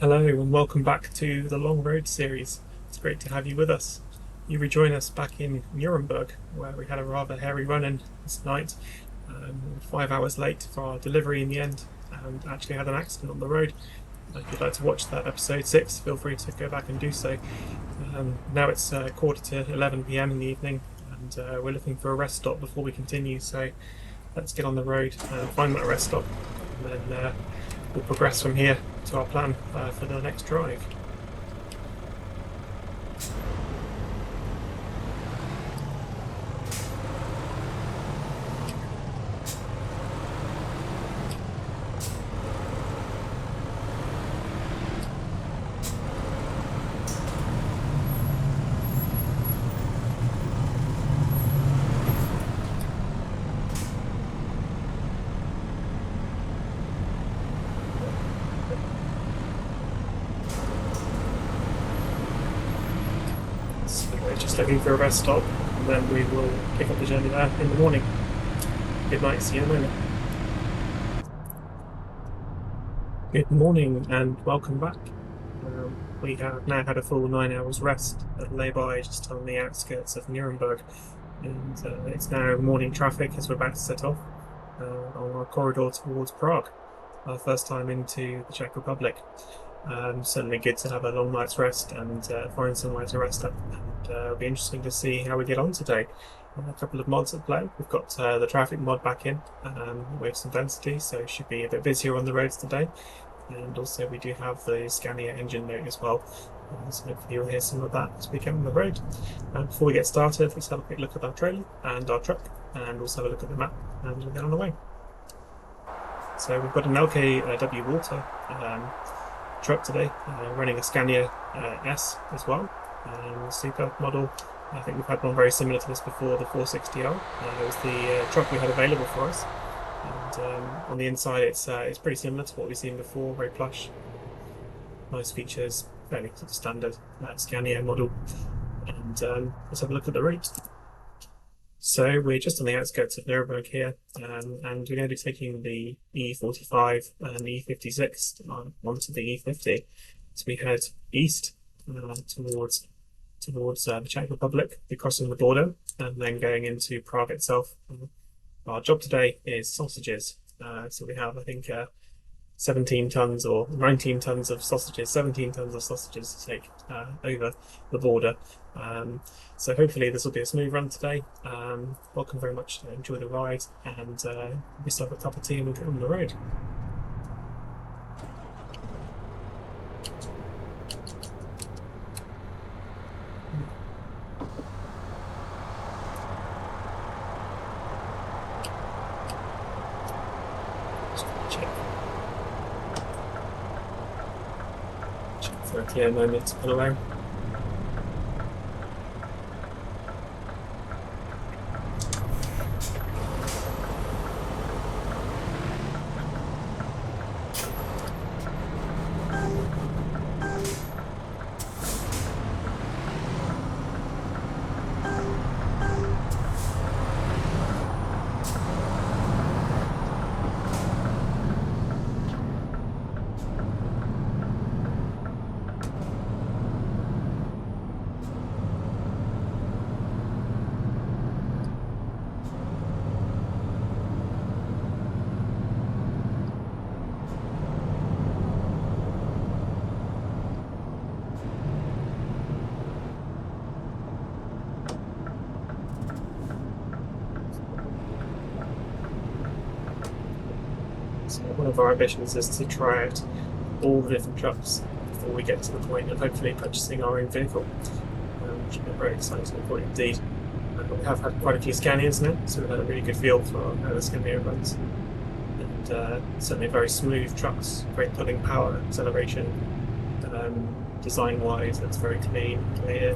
Hello and welcome back to the Long Road series. It's great to have you with us. You rejoin us back in Nuremberg, where we had a rather hairy run-in this night. 5 hours late for our delivery in the end, and actually had an accident on the road. If you'd like to watch that episode 6, feel free to go back and do so. Now it's quarter to 11 p.m. in the evening, and we're looking for a rest stop before we continue. So let's get on the road and find that rest stop, and then we'll progress from here to our plan for the next drive. Just looking for a rest stop, and then we will pick up the journey there in the morning. Good night, see you in a moment. Good morning and welcome back. We have now had a full 9 hours rest at lay-by just on the outskirts of Nuremberg, and it's now morning traffic as we're about to set off on our corridor towards Prague, our first time into the Czech Republic. Certainly good to have a long night's rest and find somewhere to rest up. And it'll be interesting to see how we get on today. A couple of mods at play. We've got the traffic mod back in with some density, so it should be a bit busier on the roads today. And also we do have the Scania engine note as well. So hopefully you'll hear some of that as we get on the road. Before we get started, let's have a quick look at our trailer and our truck, and also have a look at the map, and we'll get on the way. So we've got an LKW Water truck today, running a Scania S as well, Super model. I think we've had one very similar to this before, the 460R. It was the truck we had available for us, and on the inside it's pretty similar to what we've seen before, very plush, nice features, fairly sort of standard Scania model. And let's have a look at the route. So we're just on the outskirts of Nuremberg here, and we're going to be taking the E45 and E56 onto the E50. So we head east towards the Czech Republic, be crossing the border, and then going into Prague itself. Our job today is sausages. So we have, I think, 17 tons or 19 tons of sausages, 17 tons of sausages to take over the border. So hopefully this will be a smooth run today. Welcome very much, enjoy the ride, and we still have a cup of tea and we'll get on the road. Check for a clear moment to pull away. So one of our ambitions is to try out all the different trucks before we get to the point of hopefully purchasing our own vehicle, which will be very exciting for it indeed. We have had quite a few Scanias now, so we've had a really good feel for how the Scania runs. And certainly very smooth trucks, great pulling power, acceleration. Design-wise, it's very clean, clear,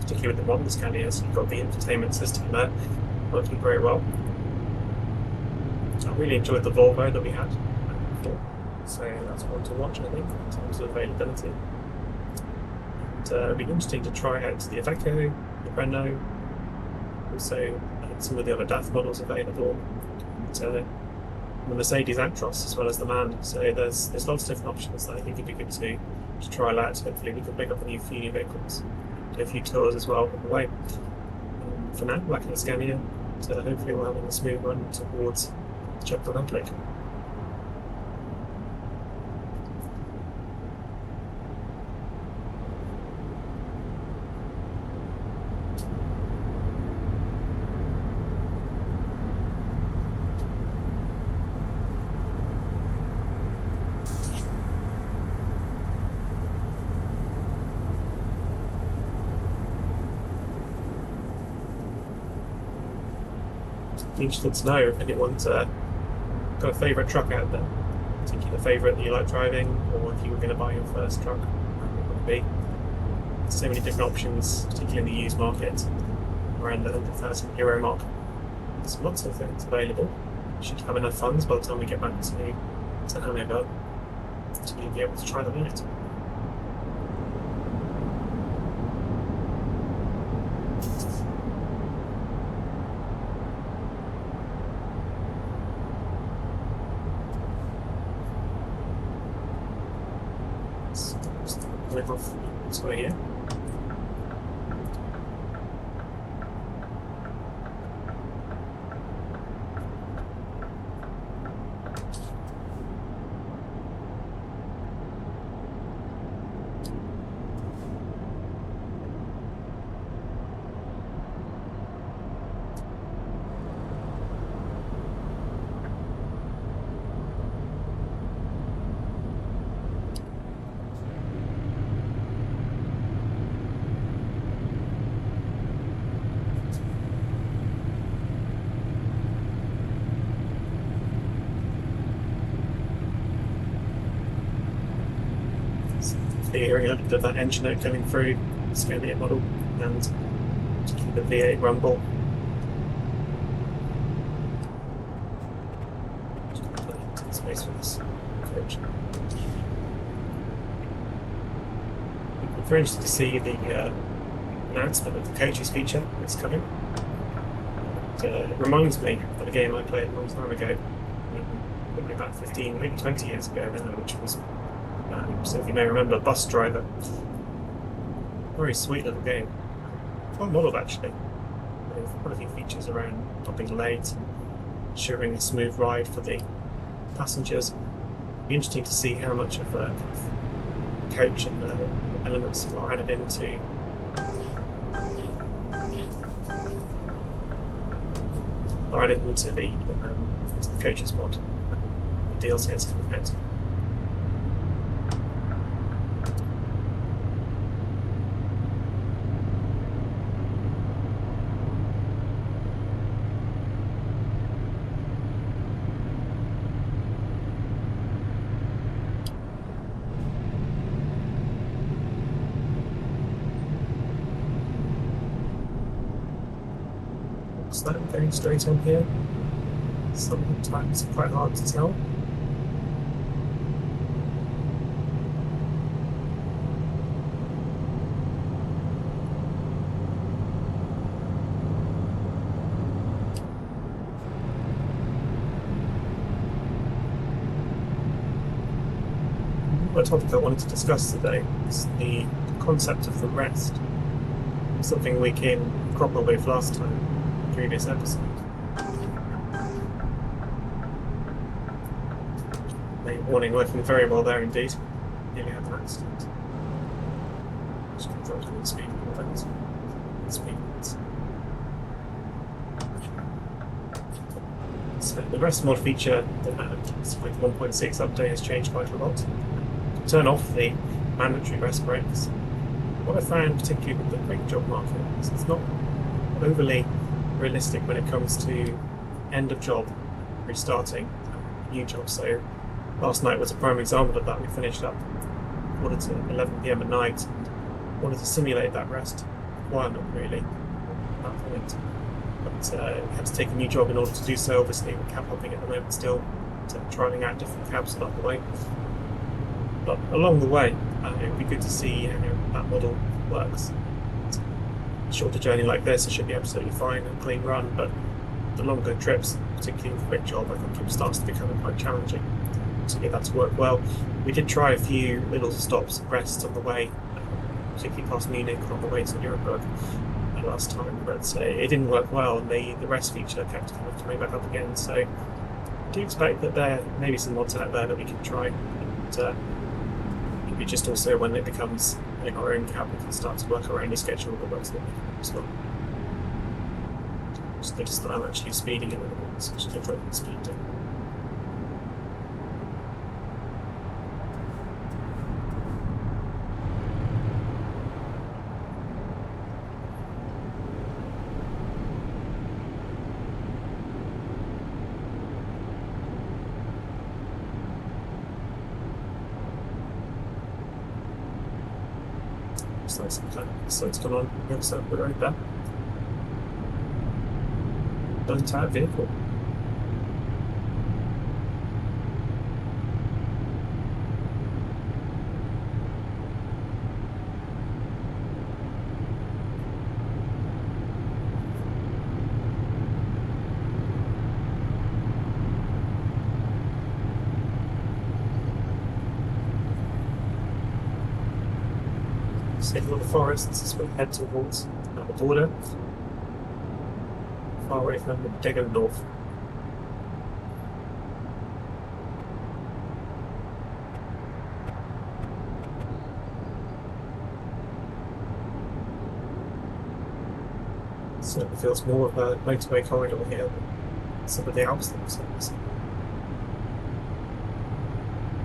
particularly with the modern Scanias. You've got the infotainment system there working very well. I really enjoyed the Volvo that we had before, so that's one to watch, I think, in terms of availability. And it'll be interesting to try out the Iveco, the Renault, also some of the other DAF models available, and the Mercedes Actros as well as the Man. So there's lots of different options that I think would be good to trial out. Hopefully we can pick up a few new vehicles, do a few tours as well on the way. For now, back in the Scania, so hopefully we'll have a smooth run towards the Czech Republic. Interested to know if anyone's got a favourite truck out there, particular favourite that you like driving, or if you were going to buy your first truck, what would it be? There's so many different options, particularly in the used market, around the €100,000 mark. There's lots of things available. We should have enough funds by the time we get back to Hanover to be able to try them out. Off this way here. Hearing a bit of that engine note coming through the Scania model, and the V8 rumble. Just space for this coach. I'm very interested to see the announcement of the coaches feature that's coming. It reminds me of a game I played a long time ago, probably about 15, maybe 20 years ago now, which was so if you may remember, Bus Driver. Very sweet little game. Quite modelled actually. There's quite a few features around not being late, ensuring a smooth ride for the passengers. It'd be interesting to see how much of a coach and elements are added into the coaches mod. The DLC is coming out. That going straight on here. Sometimes it's quite hard to tell. A topic I wanted to discuss today is the concept of the rest. Something we came proper with last time. Previous episode. Lane warning working very well there indeed. Nearly had an accident. Just control the speed limits. So the rest mod feature with 1.6 update has changed quite a lot. To turn off the mandatory rest breaks, what I found particularly with the quick job market is it's not overly realistic when it comes to end of job, restarting a new job. So last night was a prime example of that. We finished up quarter to 11 PM at night and wanted to simulate that rest requirement really at that point. But we had to take a new job in order to do so. Obviously we're cab hopping at the moment still, trying out different cabs along the way. But along the way it would be good to see how that model works. Shorter journey like this, it should be absolutely fine and clean run, but the longer trips, particularly with quick job, I think it starts to become quite challenging to get that to work well. We did try a few little stops and rests on the way, particularly past Munich on the way to Nuremberg last time, but it didn't work well, and the rest feature kept kind of coming back up again. So I do expect that there may be some mods out there that we can try, and maybe just also when it becomes our own cab, we can start to work around a schedule that works a little bit as well. Just noticed that I'm actually speeding a little bit, so I should try to speed down. So it's gone on the other side of the road there. Untied vehicle. Signal the forests as we head towards the border, far away from Degendorf. Certainly feels more of a motorway corridor here than some of the Alps themselves.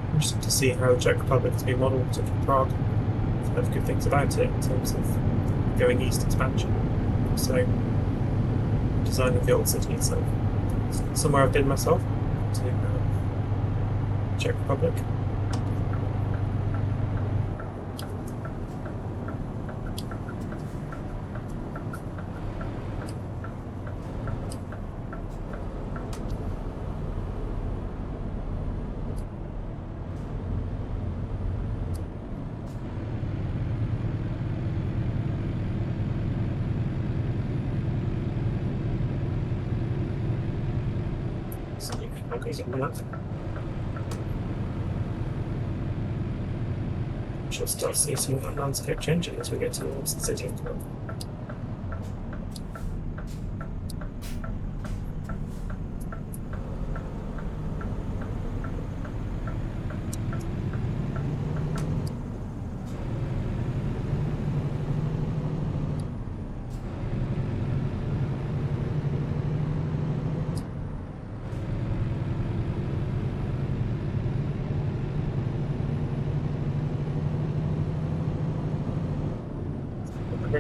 Interesting to see how the Czech Republic has been modelled to Prague. Have good things about it in terms of going east expansion. So, design of the old city itself. Somewhere I've been myself, to Czech Republic. Okay, so that. She'll start seeing some of that landscape changing as we get towards the city.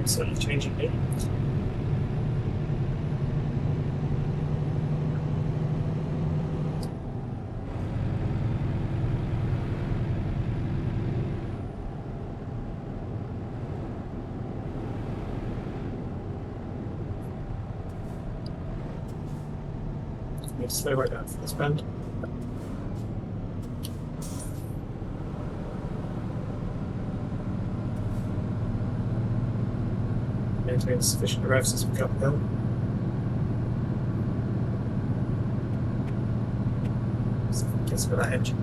So changing it. Need to slow right down for this bend. Maintain sufficient revs as we go uphill. Gets for that edge.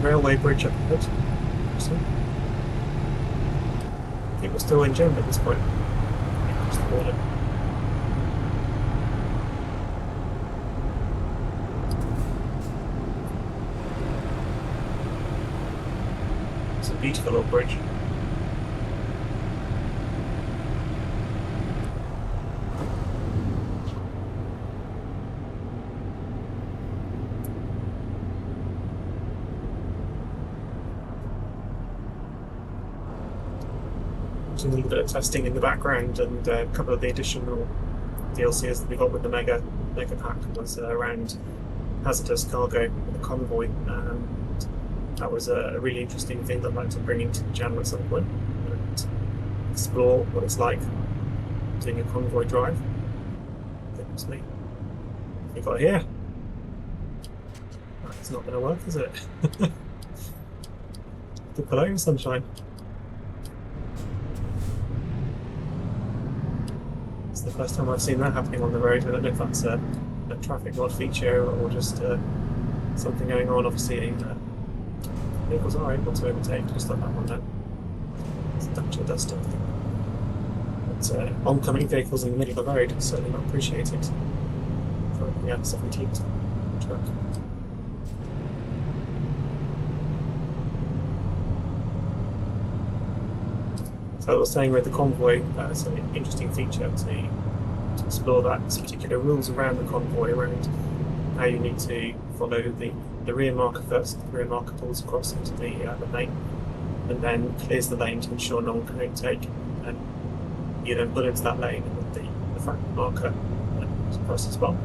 Railway bridge up ahead. So, I think we're still in Germany at this point. Across the border. It's a beautiful old bridge. doing a little bit of testing in the background, and a couple of the additional DLCs that we got with the Mega Pack was around hazardous cargo with a convoy. That was a really interesting thing that I'd like to bring into the channel at some point and explore what it's like doing a convoy drive. Goodness me. What we got here? It's not going to work, is it? The Cologne sunshine. It's the first time I've seen that happening on the road. I don't know if that's a traffic mod feature or just something going on. Obviously, vehicles are able to overtake, just like that one there. It's a Dacia Duster, I think. But oncoming vehicles in the middle of the road is certainly not appreciated for the Ep.7 truck. So I was saying with the convoy, that's an interesting feature to explore that particular rules around the convoy, around how you need to follow the rear marker first. The rear marker pulls across into the lane and then clears the lane to ensure no one can overtake, and you then pull into that lane and the front marker is across as well.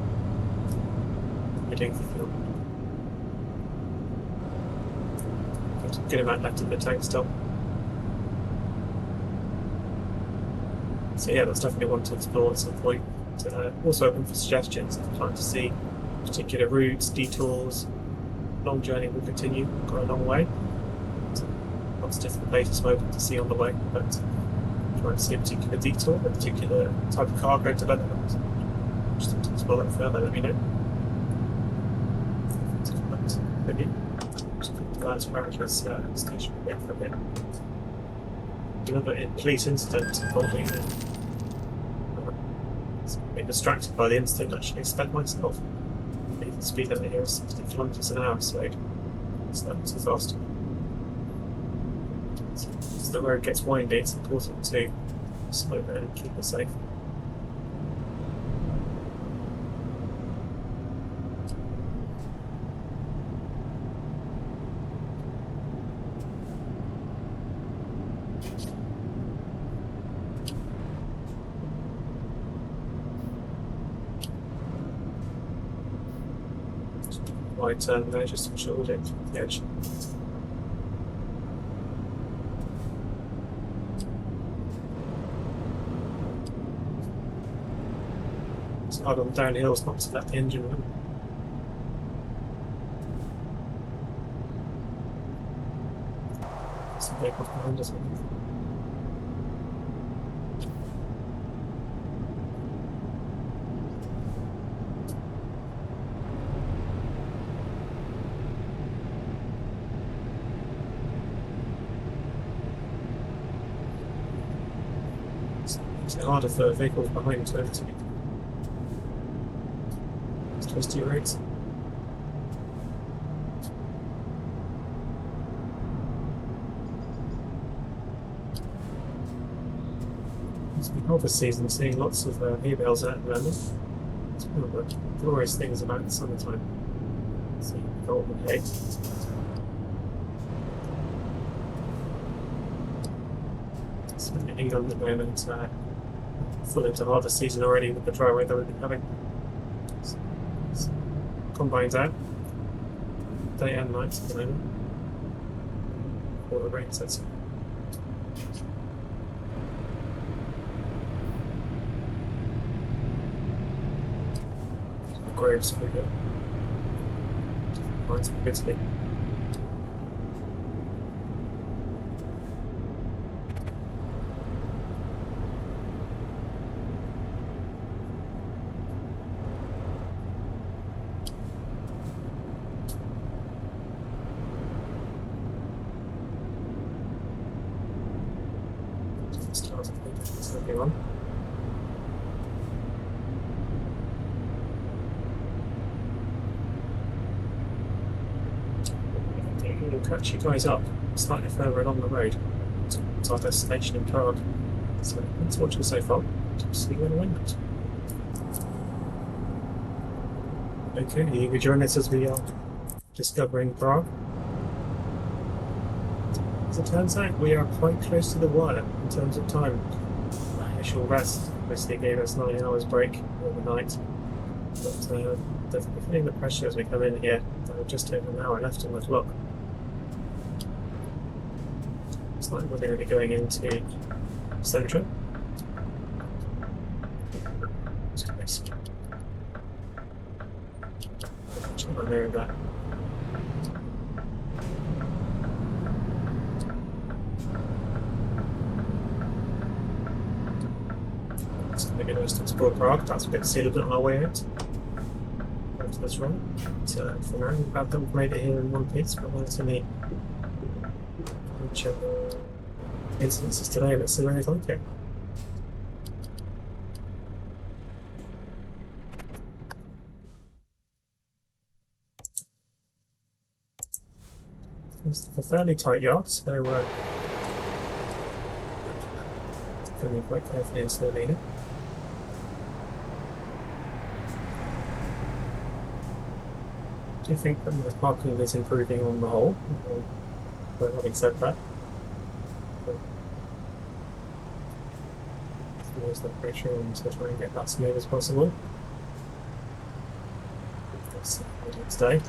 We're doing for fuel. Good amount left in the tank still. So yeah, that's definitely one to explore at some point. Also open for suggestions if you'd like to see particular routes, detours. Long journey will continue, got a long way. So lots of different places I'm open to see on the way, but if you want to see a particular detour, a particular type of cargo development, just to explore that further, let me know. Maybe just put the last America's station again for a bit. Another police incident involving being distracted by the incident, actually sped myself. The speed limit here is 60 kilometres an hour, so it's not too fast. So as the road gets windy, it's important to slow down and keep it safe. Wide turn there, just to ensure we don't hit the edge. It's hard on the downhills not to let the engine run. Some vehicles behind us. It's harder for vehicles behind to overtake. It's close to your rates. It's been harvest season, seeing lots of hay bales out at the moment. It's one of the glorious things about the summertime. See golden hay. It's in England at the moment. Full into harvest season already with the dry weather we've been having. So, combines out day and night at the moment before the rain sets in. Graves for good. Finds some good sleep. Everyone. We'll catch you guys up slightly further along the road to our destination in Prague. So thanks for watching so far. See you in a moment. Okay, you can join us as we are discovering Prague. As it turns out, we are quite close to the wire in terms of time. Our initial rest obviously gave us 9 hours break overnight, but definitely feeling the pressure as we come in here. Just over an hour left on the clock. Looks like we're going to be going into Central. I know that. It's going to be nice to explore Prague. That's a bit to see a little bit on our way out. To this run. So for now, I'm glad that we've made it here in one piece, but there's any which instances today. Let's see where it's like it. It's a fairly tight yard, so going to be quite carefully into the arena. Do you think that the parking is improving on the whole? But having said that, always the pressure on to try and get that smooth as possible. That's what we do today.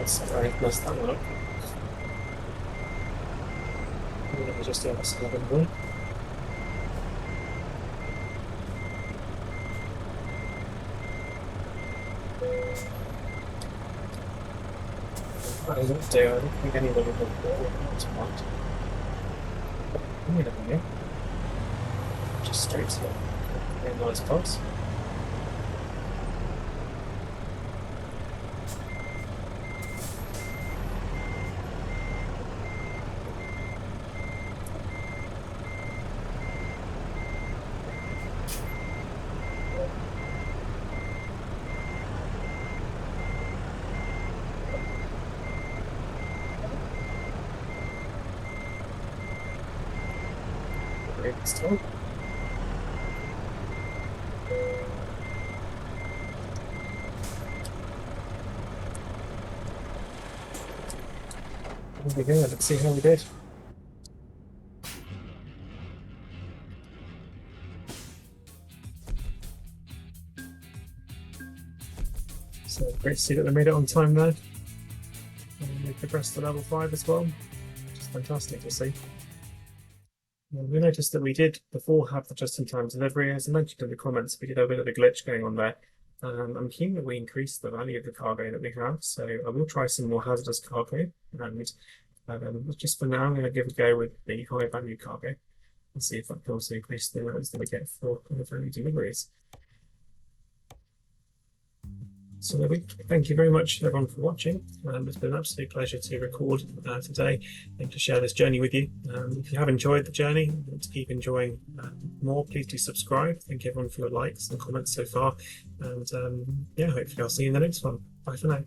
Sorry, I messed that one up. Let me just do this a little bit more. I don't think anybody would want. Wait a minute. Just straight to very nice box. Still. There we go, let's see how we did. So great to see that we made it on time there. And we progressed to level 5 as well. Just fantastic to see. We noticed that we did before have the just-in-time delivery. As I mentioned in the comments, we did have a bit of a glitch going on there. I'm keen that we increase the value of the cargo that we have, so I will try some more hazardous cargo. And just for now, I'm going to give a go with the high-value cargo and see if I can also increase the amounts that we get for delivery deliveries. So thank you very much everyone for watching. It's been an absolute pleasure to record today and to share this journey with you. If you have enjoyed the journey and want to keep enjoying more, please do subscribe. Thank you everyone for your likes and comments so far. And yeah, hopefully I'll see you in the next one. Bye for now.